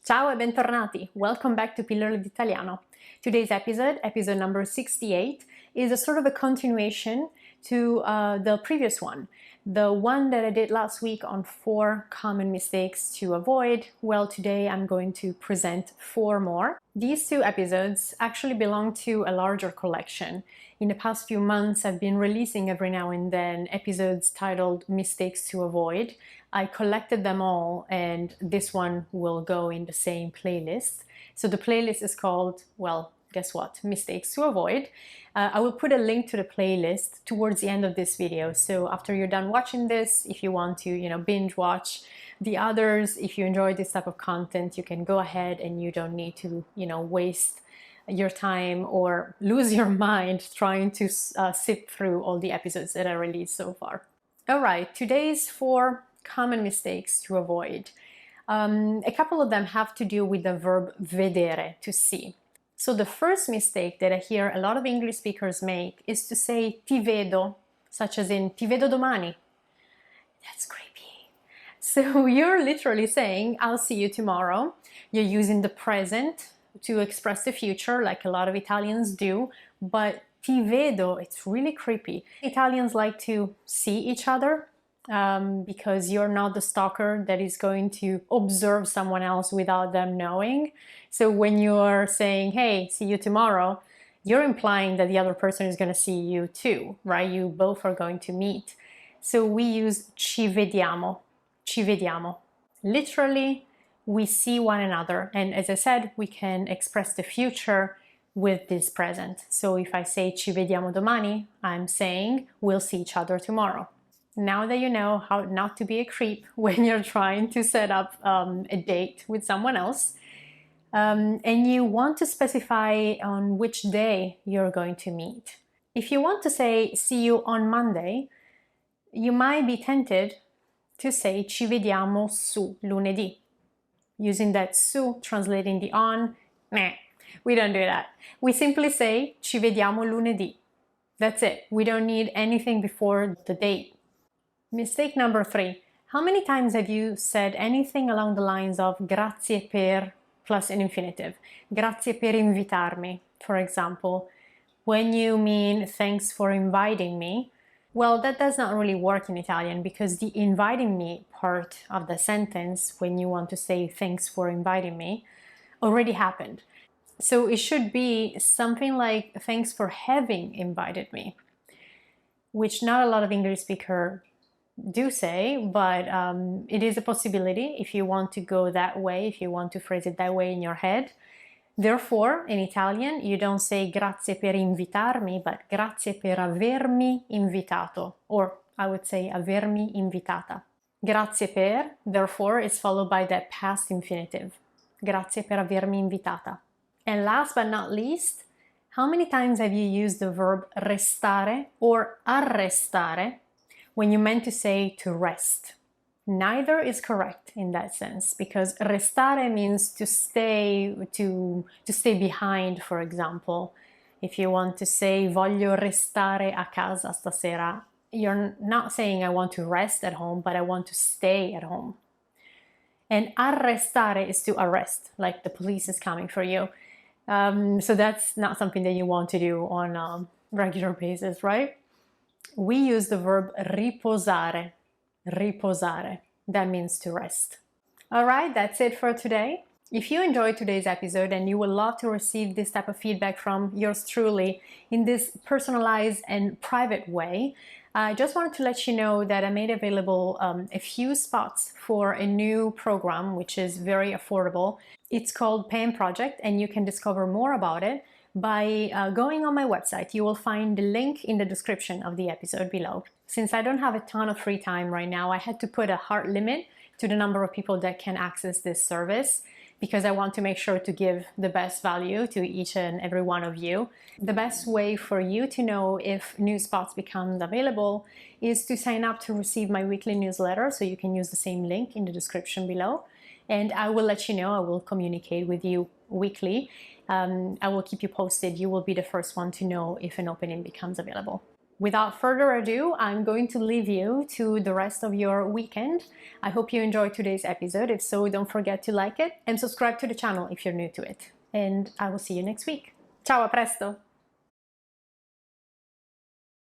Ciao e bentornati! Welcome back to Pillole D'Italiano. Today's episode, episode number 68, is a sort of a continuation to the previous one. The one that I did last week on 4 common mistakes to avoid. Well, today I'm going to present 4 more. These 2 episodes actually belong to a larger collection. In the past few months, I've been releasing every now and then episodes titled Mistakes to Avoid. I collected them all, and this one will go in the same playlist. So the playlist is called, well, guess what? Mistakes to Avoid. I will put a link to the playlist towards the end of this video. So after you're done watching this, if you want to, binge watch the others, if you enjoy this type of content, you can go ahead and you don't need to, waste your time or lose your mind trying to sift through all the episodes that I released so far. All right, today's 4 common mistakes to avoid. A couple of them have to do with the verb vedere, to see. So the first mistake that I hear a lot of English speakers make is to say Tivedo, such as in Tivedo domani. That's creepy. So you're literally saying, I'll see you tomorrow. You're using the present to express the future, like a lot of Italians do, but Tivedo, it's really creepy. Italians like to see each other because you're not the stalker that is going to observe someone else without them knowing. So when you're saying, hey, see you tomorrow, you're implying that the other person is going to see you too, right? You both are going to meet. So we use Chivediamo, Chivediamo. Literally, we see one another. And as I said, we can express the future with this present. So if I say Chivediamo domani, I'm saying we'll see each other tomorrow. Now that you know how not to be a creep when you're trying to set up a date with someone else, and you want to specify on which day you're going to meet. If you want to say, see you on Monday, you might be tempted to say ci vediamo su lunedì. Using that su, translating the on, meh, we don't do that. We simply say ci vediamo lunedì. That's it. We don't need anything before the date. Mistake number 3. How many times have you said anything along the lines of grazie per plus an infinitive? Grazie per invitarmi, for example. When you mean thanks for inviting me, well, that does not really work in Italian because the inviting me part of the sentence, when you want to say thanks for inviting me, already happened. So it should be something like thanks for having invited me, which not a lot of English speakers do say, but it is a possibility if you want to go that way, if you want to phrase it that way in your head. Therefore, in Italian, you don't say grazie per invitarmi, but grazie per avermi invitato, or I would say avermi invitata. Grazie per, therefore, is followed by that past infinitive. Grazie per avermi invitata. And last but not least, how many times have you used the verb restare or arrestare when you meant to say to rest? Neither is correct in that sense, because restare means to stay behind, for example. If you want to say voglio restare a casa stasera, you're not saying I want to rest at home, but I want to stay at home. And arrestare is to arrest, like the police is coming for you. So that's not something that you want to do on a regular basis, right? We use the verb riposare. Riposare. That means to rest. All right, that's it for today. If you enjoyed today's episode and you would love to receive this type of feedback from yours truly in this personalized and private way, I just wanted to let you know that I made available a few spots for a new program, which is very affordable. It's called Pay Project, and you can discover more about it by going on my website. You will find the link in the description of the episode below. Since I don't have a ton of free time right now, I had to put a hard limit to the number of people that can access this service because I want to make sure to give the best value to each and every one of you. The best way for you to know if new spots become available is to sign up to receive my weekly newsletter, so you can use the same link in the description below. And I will let you know, I will communicate with you weekly. I will keep you posted. You will be the first one to know if an opening becomes available. without further ado, I'm going to leave you to the rest of your weekend. I hope you enjoyed today's episode. If so, don't forget to like it and subscribe to the channel if you're new to it. And I will see you next week. Ciao, a presto!